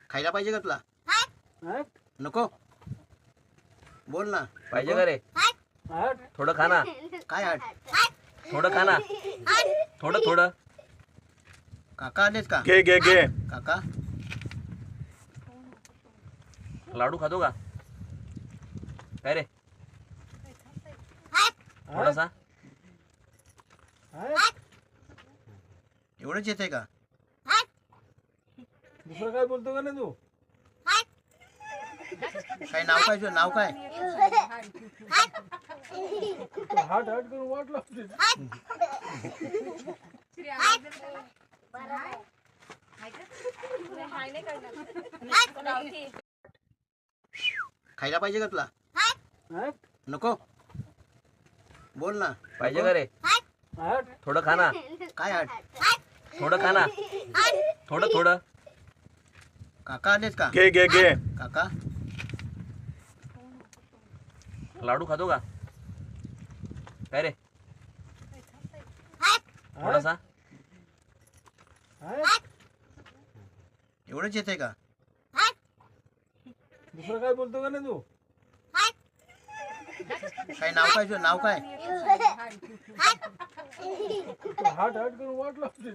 खायला पाहिजे का तुला? नको बोल ना. पाहिजे का रे? थोडं खा ना. काय हट? थोडं खा ना. थोडं थोडं. काका आलेत का? घे घे घे. काका लाडू खातो का? काय रे? थोडासा. एवढंच येते का? दुसरं काय बोलतो का नाही तू? काय नाव काय तुझं? नाव काय? हाट हाट करून वाट लागते. खायला पाहिजे का तुला? नको बोल ना. पाहिजे का रे? थोडं खा ना. काय हट? थोडं खा ना. थोडं थोडं. काका आलेत का? घे घे घे. काका लाडू खातो का? काय रे? थोडासा. एवढंच येते का? दुसरं काय बोलतो का नाही तू? काय नाव काय तुझं? नाव काय? हाट हाट करून वाट लागते.